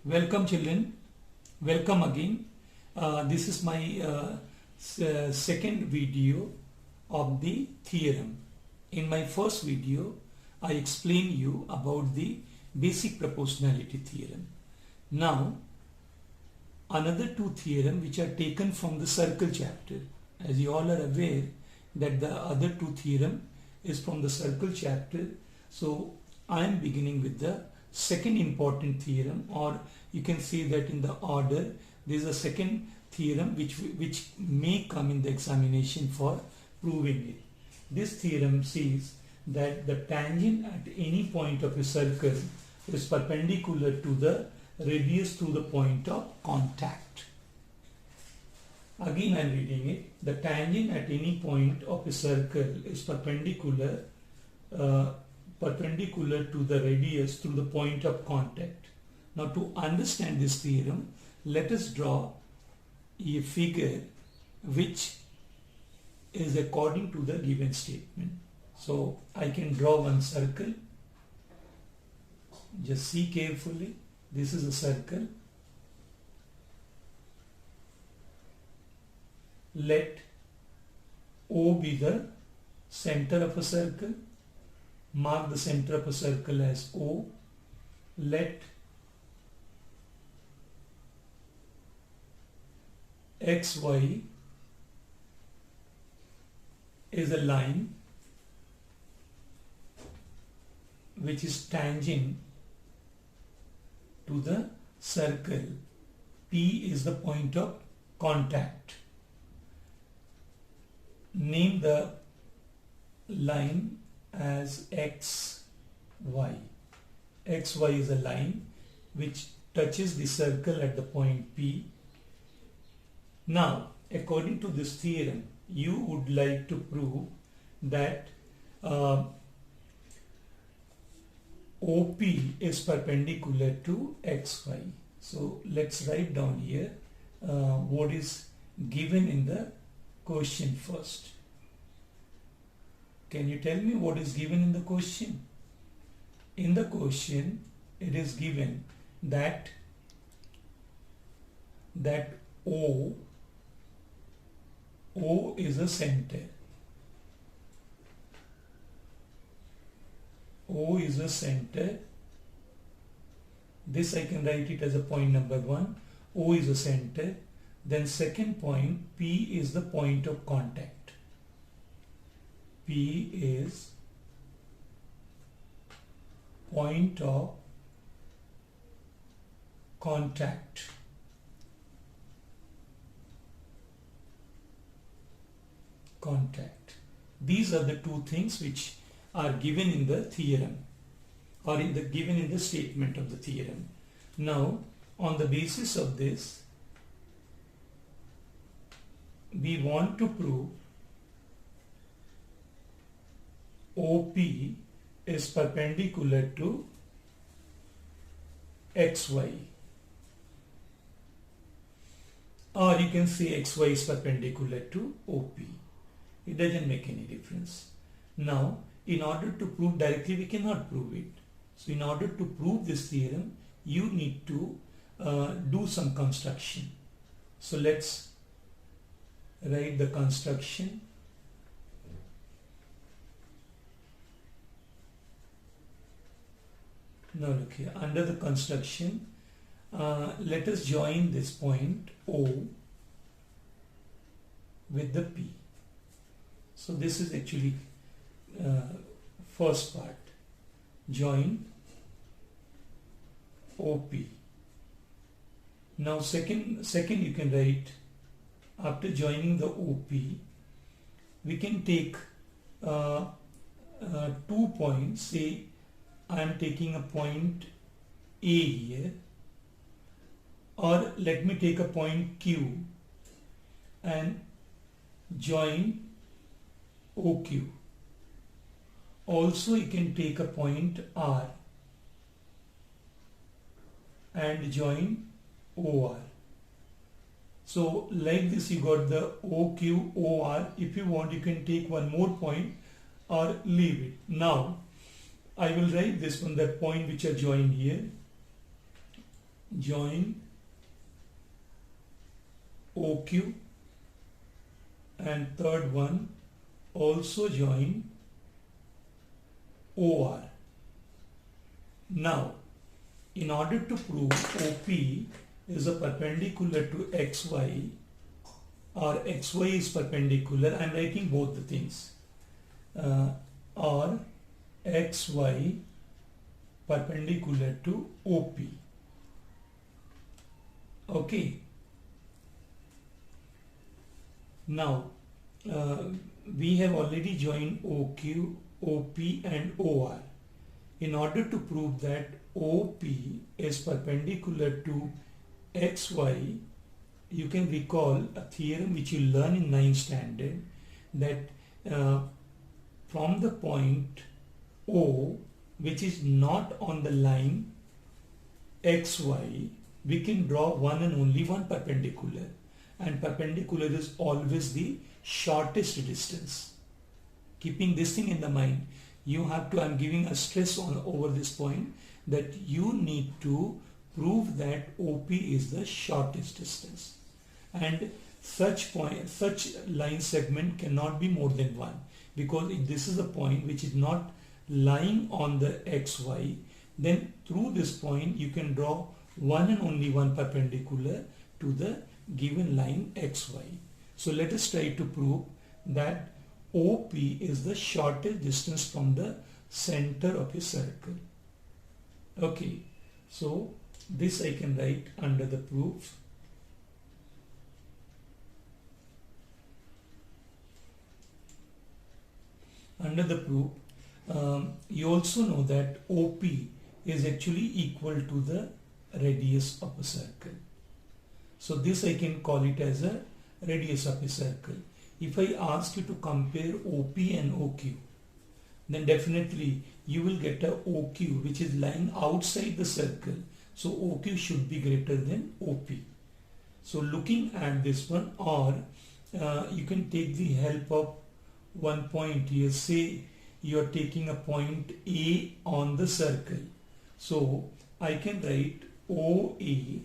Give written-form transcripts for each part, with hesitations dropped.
Welcome children, welcome again. This is my second video of the theorem. In my first video, I explained you about the basic proportionality theorem. Now, another two theorems which are taken from the circle chapter. As you all are aware that the other two theorem is from the circle chapter. So, I am beginning with the second important theorem, or you can say that in the order there is a second theorem which may come in the examination for proving it. This theorem says that the tangent at any point of a circle is perpendicular to the radius through the point of contact. Again I am reading it. The tangent at any point of a circle is perpendicular to the radius through the point of contact. Now to understand this theorem, let us draw a figure which is according to the given statement. So I can draw one circle. Just see carefully. This is a circle. Let O be the center of a circle. Mark the center of a circle as O. Let XY is a line which is tangent to the circle. P is the point of contact. Name the line as XY. XY is a line which touches the circle at the point P. Now, according to this theorem, you would like to prove that OP is perpendicular to XY. So, let's write down here what is given in the question first. Can you tell me what is given in the question? In the question, it is given that O is a center. O is a center. This I can write it as a point number 1. O is a center. Then second point, P is the point of contact. P is point of contact. These are the two things which are given in the theorem, or given in the statement of the theorem. Now, on the basis of this, we want to prove OP is perpendicular to XY, or you can say XY is perpendicular to OP. It doesn't make any difference. Now, in order to prove directly, we cannot prove it. So, in order to prove this theorem, you need to do some construction. So, let's write the construction. Now, look here. Under the construction, let us join this point O with the P. So this is actually first part. Join OP. Now second you can write, after joining the OP, we can take 2 points. Say I am taking a point A here, or let me take a point Q and join OQ. Also you can take a point R and join OR. So like this you got the OQ, OR. If you want, you can take one more point or leave it. Now I will write this one, that point which are joined here. join OQ, and third one also join OR. Now, in order to prove OP is a perpendicular to XY or XY is perpendicular, I am writing both the things, or XY perpendicular to OP. Okay. Now, we have already joined OQ, OP and OR. In order to prove that OP is perpendicular to XY, you can recall a theorem which you learn in 9th standard, that from the point O, which is not on the line XY, we can draw one and only one perpendicular, and perpendicular is always the shortest distance. Keeping this thing in the mind, you have to, I am giving a stress on over this point, that you need to prove that OP is the shortest distance, and such line segment cannot be more than one, because if this is a point which is not lying on the XY, then through this point you can draw one and only one perpendicular to the given line XY. So let us try to prove that OP is the shortest distance from the center of a circle. Okay, so this I can write under the proof. Under the proof, you also know that OP is actually equal to the radius of a circle. So this I can call it as a radius of a circle. If I ask you to compare OP and OQ, then definitely you will get a OQ which is lying outside the circle. So OQ should be greater than OP. So looking at this one, or you can take the help of one point here. Say you are taking a point A on the circle. So I can write OA,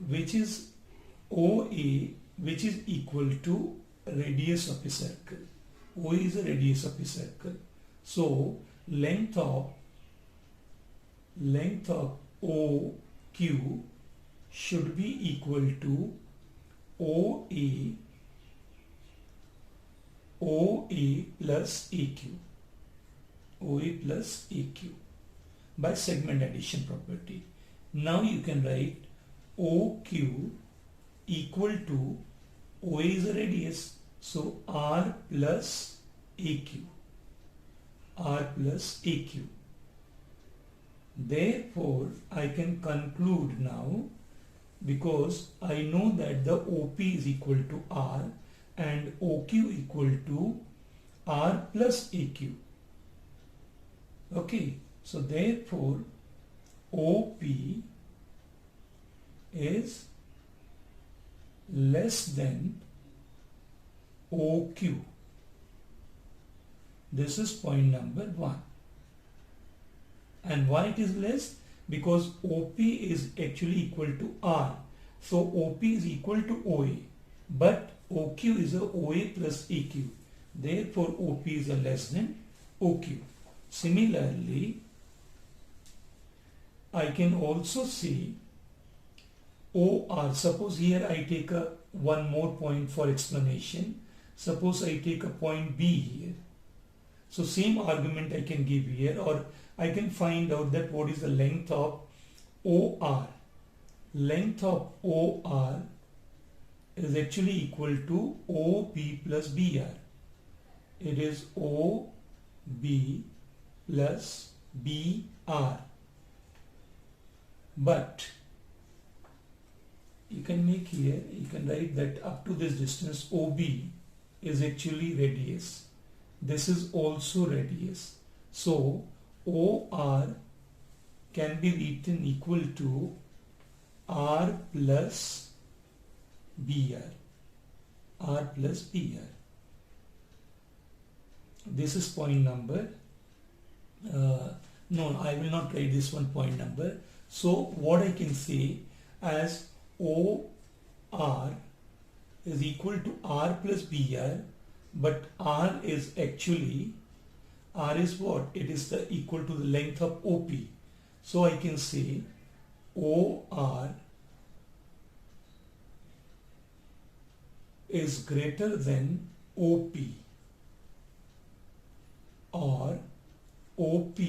which is equal to radius of a circle. OA is a radius of a circle. So length of OQ should be equal to OA plus AQ. OA plus AQ by segment addition property. Now you can write OQ equal to, OA is a radius, so R plus AQ. R plus AQ. Therefore, I can conclude now, because I know that the OP is equal to R and OQ equal to R plus AQ. Okay, so therefore OP is less than OQ. This is point number 1. And why it is less? Because OP is actually equal to R. So OP is equal to OA, but OQ is a OA plus AQ. Therefore OP is a less than OQ. Similarly, I can also say OR. Suppose here I take one more point for explanation. Suppose I take a point B here. So same argument I can give here, or I can find out that what is the length of OR. Length of OR is actually equal to OB plus BR. It is OB plus BR. But you can make here, you can write that up to this distance OB is actually radius. This is also radius. So OR can be written equal to R plus BR. R plus BR. This is point number No, I will not write this one point number. So what I can say as OR is equal to R plus BR, but R is actually, R is what? It is the equal to the length of OP. So I can say OR is greater than OP, or OP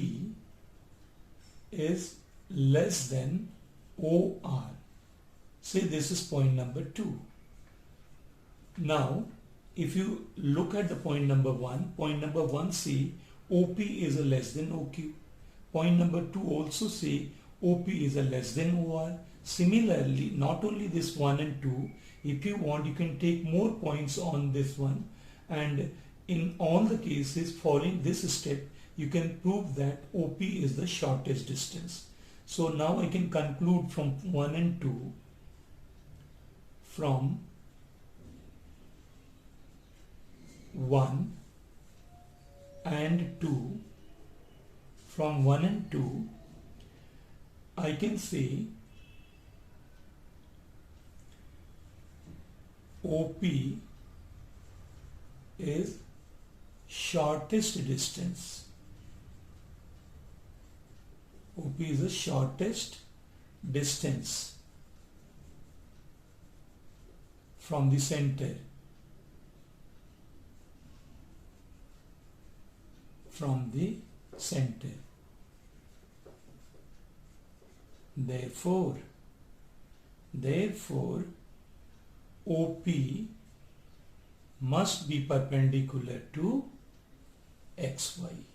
is less than OR. Say this is point number 2. Now, if you look at the point number 1 say OP is a less than OQ. Point number 2 also say OP is a less than OR. Similarly, not only this 1 and 2, if you want you can take more points on this one, and in all the cases following this step you can prove that OP is the shortest distance. So now I can conclude from 1 and 2, from 1 and 2, from 1 and 2, I can say OP is shortest distance. OP is the shortest distance from the center. From the center. Therefore, OP must be perpendicular to XY.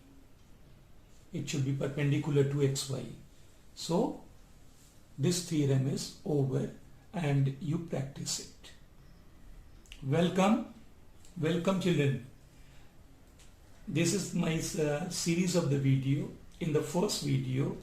It should be perpendicular to XY. So, this theorem is over and you practice it. Welcome children. This is my series of the video. In the first video,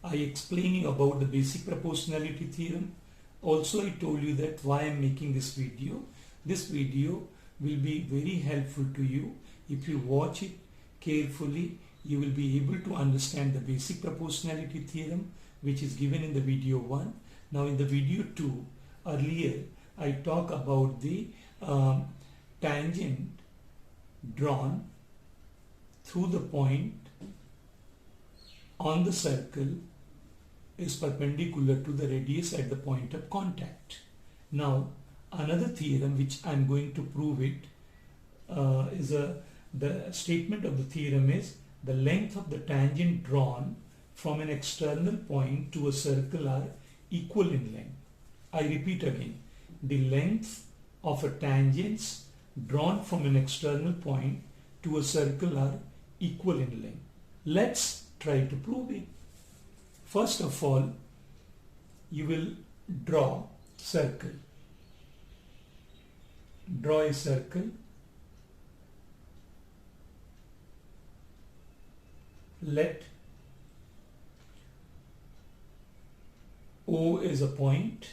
I explained you about the basic proportionality theorem. Also, I told you that why I am making this video. This video will be very helpful to you. If you watch it carefully, you will be able to understand the basic proportionality theorem, which is given in the video 1. Now in the video 2, earlier I talked about the tangent drawn through the point on the circle is perpendicular to the radius at the point of contact. Now another theorem which I am going to prove it the statement of the theorem is the length of the tangent drawn from an external point to a circle are equal in length. I repeat again, the length of a tangent drawn from an external point to a circle are equal in length. Let's try to prove it. First of all, you will draw circle. Draw a circle. Let O is a point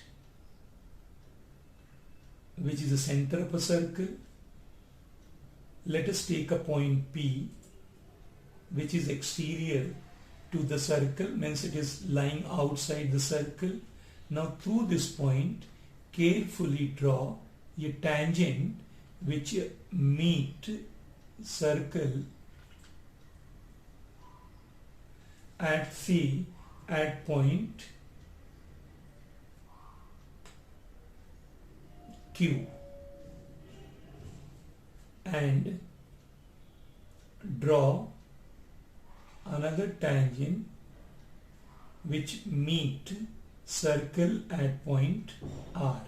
which is the center of a circle. Let us take a point P which is exterior to the circle, means it is lying outside the circle. Now through this point carefully draw a tangent which meet circle at C at point Q, and draw another tangent which meet circle at point R.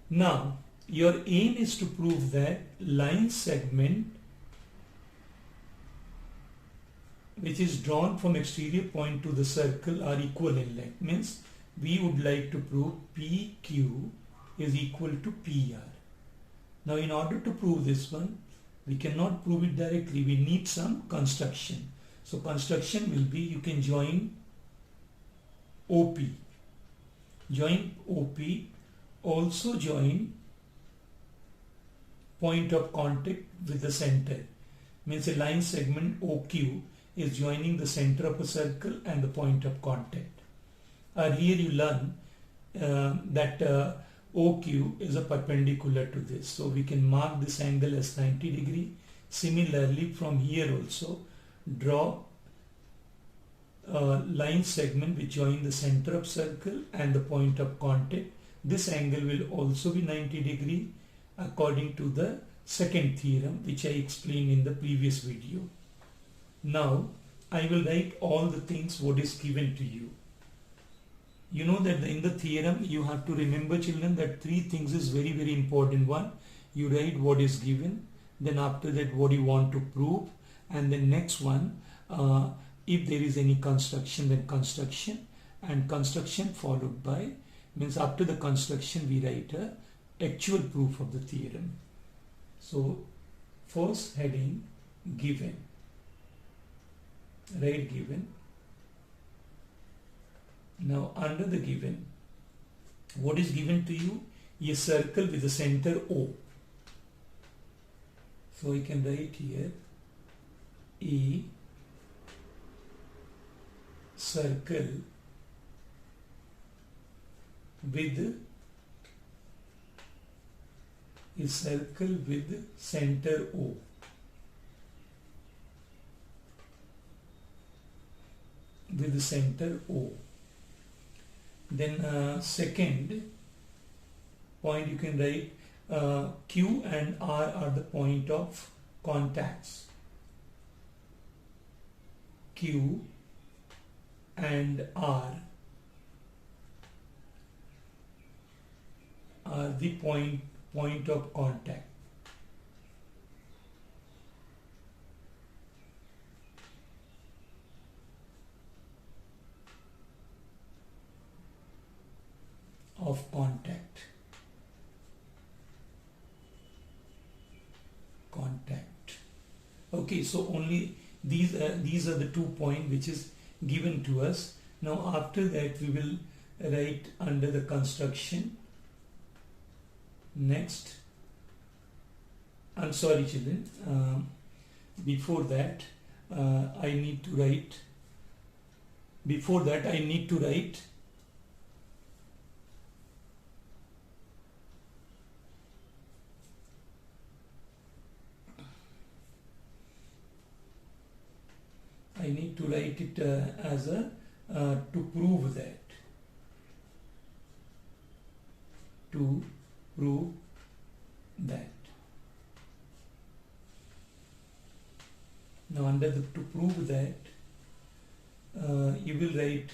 Now your aim is to prove that line segment which is drawn from exterior point to the circle are equal in length. Means we would like to prove PQ is equal to PR. Now in order to prove this one, we cannot prove it directly. We need some construction. So construction will be, you can join OP. Join OP. Also join point of contact with the center. Means a line segment OQ is joining the center of a circle and the point of contact. Here you learn that OQ is a perpendicular to this. So we can mark this angle as 90 degree. Similarly, from here also draw a line segment which join the center of circle and the point of contact. This angle will also be 90 degree according to the second theorem which I explained in the previous video. Now I will write all the things what is given to you. You know that in the theorem you have to remember, children, that three things is very, very important. One, you write what is given, then after that what you want to prove, and then next one, if there is any construction, then construction, and construction followed by, means after the construction we write a actual proof of the theorem. So first heading, given, write given. Now under the given, what is given to you? A circle with a center O. So I can write here a circle with center O. With the center O. Then second point you can write Q and R are the point of contacts. Q and R are the point of contact. Of contact. Okay, so only these are the 2 points which is given to us. Now after that we will write under the construction. Next, I'm sorry children, before that I need to write it as a to prove that. Now under the to prove that you will write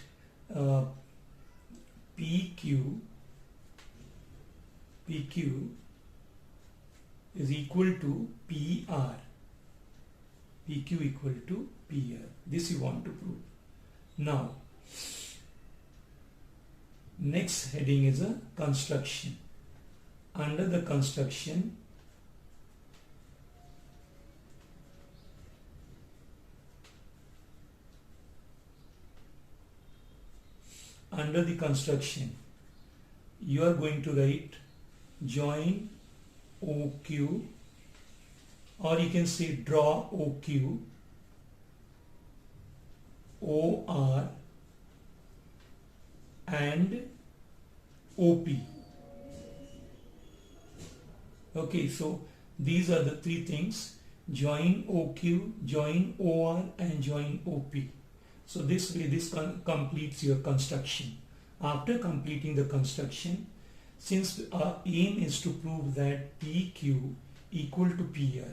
PQ is equal to PR. PQ equal to PR. This you want to prove. Now next heading is a construction. Under the construction, you are going to write join OQ, or you can say draw OQ, OR and OP. Okay, so these are the three things: join OQ, join OR and join OP. So this way this completes your construction. After completing the construction, since our aim is to prove that PQ equal to PR,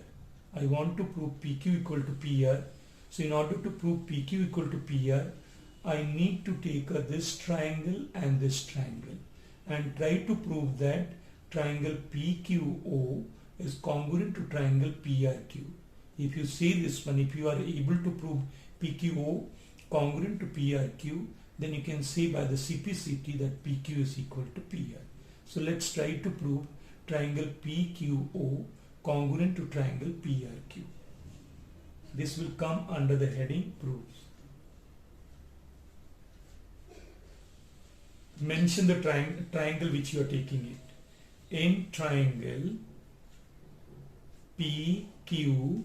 I want to prove PQ equal to PR. So in order to prove PQ equal to PR, I need to take this triangle and this triangle and try to prove that triangle PQO is congruent to triangle PRQ. If you say this one, if you are able to prove PQO congruent to PRQ, then you can say by the CPCT that PQ is equal to PR. So let's try to prove triangle PQO congruent to triangle PRQ. This will come under the heading proofs. Mention the triangle which you are taking it. In triangle PQO,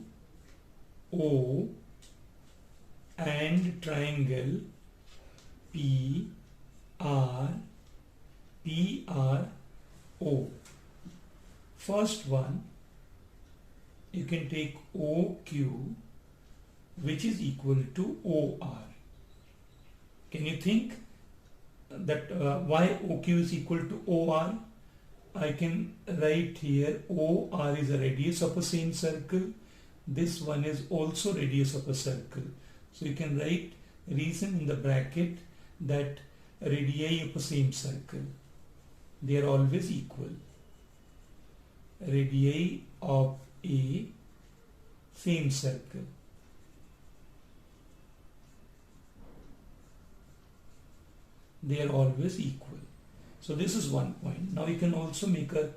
O and triangle PRO. First one, you can take OQ, which is equal to OR. Can you think that why OQ is equal to OR? I can write here OR is a radius of a same circle. This one is also radius of a circle. So you can write reason in the bracket that radii of a same circle, they are always equal. Radii of a same circle. They are always equal. So this is one point. Now you can also make a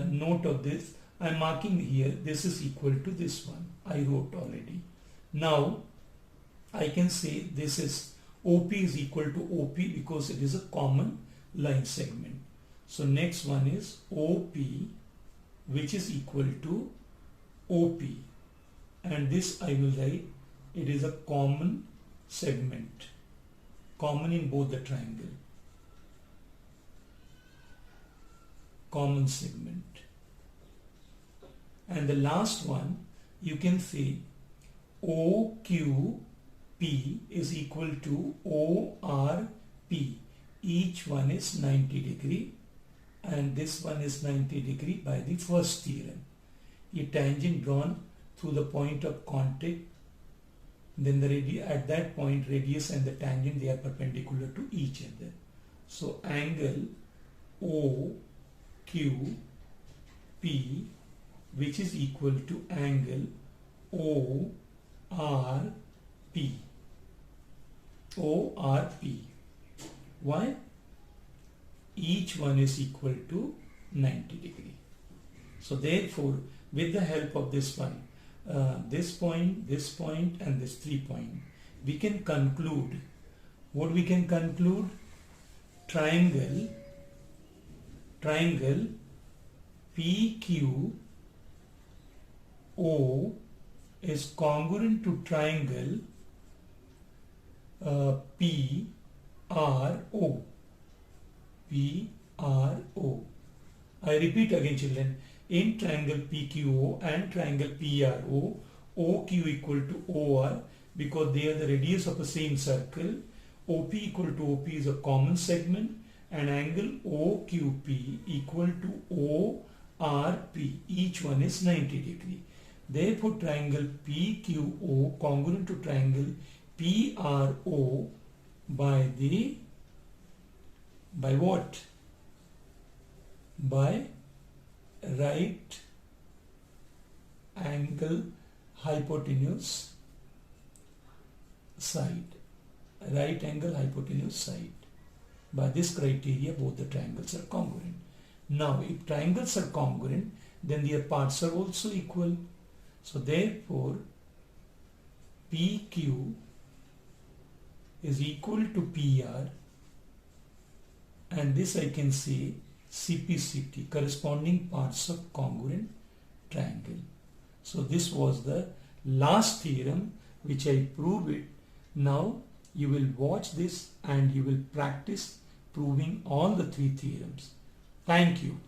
note of this. I am marking here, this is equal to this one. I wrote already. Now I can say this is OP is equal to OP because it is a common line segment. So next one is OP, which is equal to OP, and this I will write, it is a common segment, common in both the triangle, common segment. And the last one, you can say OQP is equal to ORP. Each one is 90 degree and this one is 90 degree by the first theorem. A tangent drawn through the point of contact, then the at that point radius and the tangent, they are perpendicular to each other. So angle OQP, which is equal to angle ORP. Why? Each one is equal to 90 degree. So therefore, with the help of this one, this point, and this 3 point, we can conclude. What we can conclude? Triangle PQO is congruent to triangle PRO. I repeat again, children. In triangle PQO and triangle PRO, OQ equal to OR because they are the radius of the same circle. OP equal to OP is a common segment, and angle OQP equal to ORP. Each one is 90 degree. Therefore, triangle PQO congruent to triangle PRO by what? By right angle hypotenuse side. Right angle hypotenuse side. By this criteria, both the triangles are congruent. Now, if triangles are congruent, then their parts are also equal. So therefore, PQ is equal to PR, and this I can say CPCT, corresponding parts of congruent triangle. So this was the last theorem which I proved it. Now you will watch this and you will practice proving all the 3 theorems. Thank you.